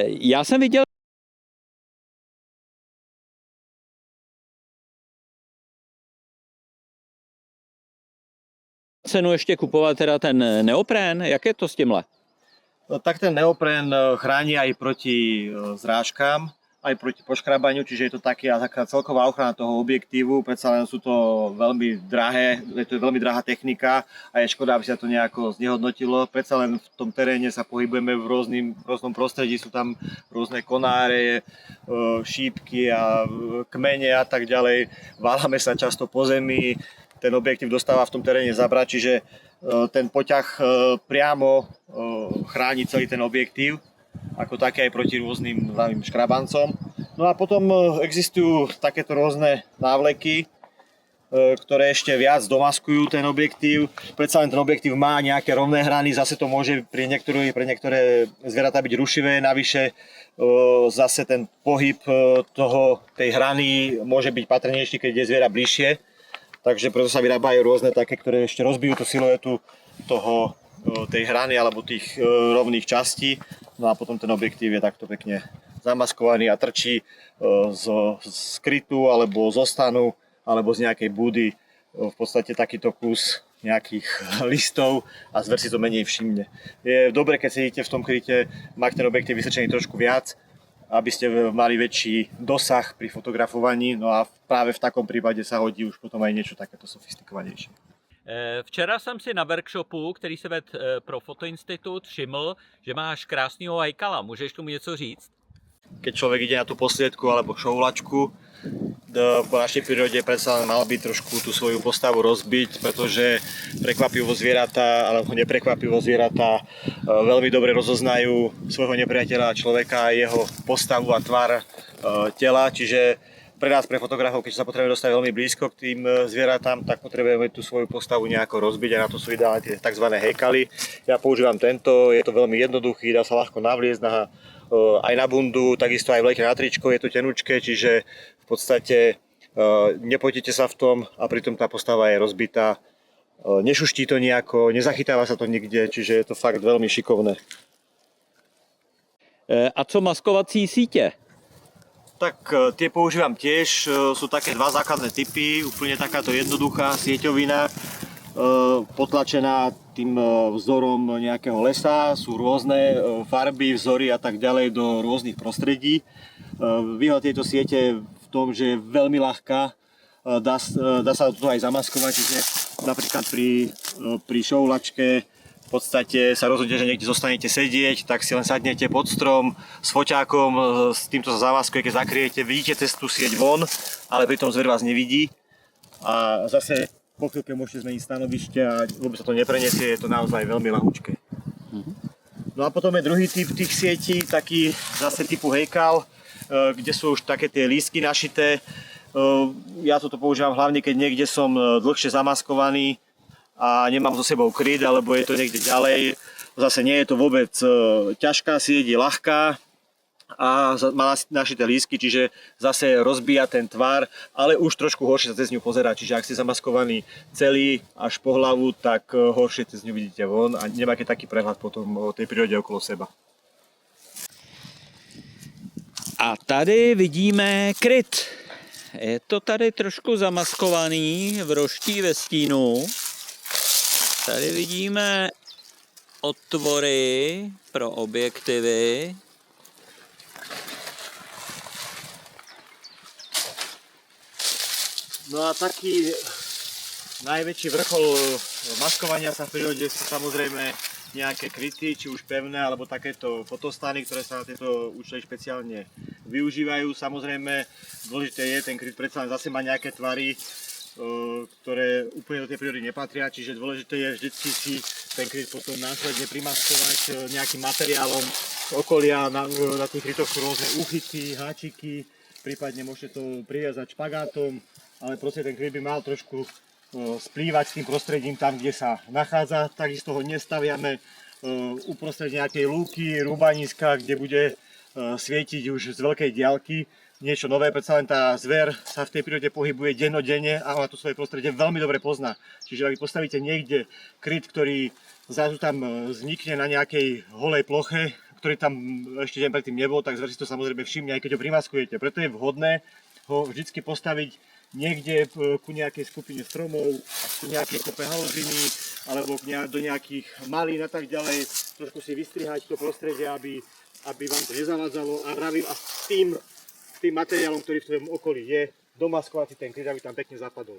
Já jsem viděl cenu ještě kupovat teda ten neoprén. Jak je to s tímhle? No, tak ten neoprén chráni aj proti zrážkám, aj proti poškrabaniu, čiže je to taká celková ochrana toho objektívu. Predsa len sú to veľmi drahé, je to veľmi drahá technika a je škoda, aby sa to nejako znehodnotilo. Predsa len v tom teréne sa pohybujeme v rôznom prostredí, sú tam rôzne konáre, šípky a kmene a tak ďalej. Váľame sa často po zemi, ten objektív dostáva v tom teréne zabrať, čiže ten poťah priamo chráni celý ten objektív, ako také aj proti rôznym škrabancom. No a potom existujú takéto rôzne návleky, ktoré ešte viac domaskujú ten objektív. Predsa len ten objektív má nejaké rovné hrany, zase to môže pre niektoré zvieratá byť rušivé, navyše zase ten pohyb tej hrany môže byť patrnejší, keď je zviera bližšie. Takže preto sa vyrábajú rôzne také, ktoré ešte rozbijú tú siluetu tej hrany alebo tých rovných častí. No a potom ten objektív je takto pekne zamaskovaný a trčí z krytu alebo zo stanu alebo z nejakej budy. V podstate takýto kus nejakých listov a zver si to menej všimne. Je dobre, keď sedíte v tom kryte, mať ten objektív vysvedčený trošku viac, aby ste mali väčší dosah pri fotografovaní, no a práve v takom prípade sa hodí už potom aj niečo takéto sofistikovanejšie. Včera jsem si na workshopu, který se ved pro Fotoinstitut, všiml, že máš krásného hajkala. Můžeš tomu něco říct? Keď človek ide na tú posliedku alebo šoulačku, po našej prírode predsa mal by trošku tú svoju postavu rozbiť, pretože prekvapivo zvieratá alebo neprekvapivo zvieratá veľmi dobre rozoznajú svojho nepriateľa človeka a jeho postavu a tvar tela, čiže pre nás, pre fotografov, keď sa potrebujeme dostať veľmi blízko k tým zvieratám, tak potrebujeme tú svoju postavu nejako rozbiť a na to sú ideálne tie tzv. Hejkaly. Ja používam tento, je to veľmi jednoduchý, dá sa ľahko navliezť aj na bundu, takisto aj vlekne na tričko, je to tenučké, čiže v podstate nepotíte sa v tom a pritom tá postava je rozbitá. Nešuští to nejako, nezachytáva sa to nikde, čiže je to fakt veľmi šikovné. A co maskovací sítě? Tak tie používam tiež, sú také dva základné typy, úplne takáto jednoduchá sieťovina, potlačená tým vzorom nejakého lesa, sú rôzne farby, vzory a tak ďalej do rôznych prostredí. Výhoda tejto siete v tom, že je veľmi ľahká, dá sa to aj zamaskovať, čiže napríklad pri šoulačke v podstate sa rozhodne, že niekde zostanete sedieť, tak si len sadnete pod strom s foťákom, s týmto sa zamaskuje, keď zakriete, vidíte cez tú sieť von, ale pritom zver vás nevidí. A zase po chvíľke môžete zmeniť stanovište a vôbec sa to nepreniesie, je to naozaj veľmi ľahúčké. No a potom je druhý typ tých sietí, taký zase typu hejkal, kde sú už také tie lístky našité. Ja toto používam hlavne, keď niekde som dlhšie zamaskovaný a nemám so sebou kryt, alebo je to niekde ďalej. Zase nie je to vôbec ťažká sieť, je ľahká a má našité lístky, čiže zase rozbíja ten tvar, ale už trošku horšie sa cez ňu pozerá. Čiže ak ste zamaskovaní celý až po hlavu, tak horšie cez ňu vidíte von a nemáte taký prehľad potom o tej prírode okolo seba. A tady vidíme kryt. Je to tady trošku zamaskovaný v roští ve stínu. Tady vidíme otvory pro objektivy. No a taký najväčší vrchol maskovania sa v prírode sú samozrejme nejaké kryty, či už pevné, alebo takéto fotostany, ktoré sa na tieto účely špeciálne využívajú. Samozrejme, dôležité je, ten kryt predsa len zase má nejaké tvary, ktoré úplne do tej prírody nepatria, čiže dôležité je vždycky si ten kryt potom následne primaskovať nejakým materiálom z okolia. Na tých krytoch sú rôzne úchyty, háčiky, prípadne môžete to priviazať špagátom, ale proste ten kryt by mal trošku splývať s tým prostredím tam, kde sa nachádza. Takisto ho nestaviame uprostred nejakej lúky, rúbaniska, kde bude svietiť už z veľkej diaľky. Niečo nové, predsa len tá zver sa v tej prírode pohybuje dennodenne a ona to svoje prostredie veľmi dobre pozná. Čiže ak vy postavíte niekde kryt, ktorý zrazu tam vznikne na nejakej holej ploche, ktorý tam ešte deň predtým nebol, tak zver si to samozrejme všimne, aj keď ho primaskujete. Preto je vhodné ho vždycky postaviť niekde ku nejakej skupine stromov, ku nejakej kope haluziny, alebo do nejakých malín a tak ďalej. Trošku si vystrihať to prostredie, aby vám to nezavádzalo a s tým materiálom, ktorý v tvojom okolí je, domaskovať si ten kríž, aby tam pekne zapadol.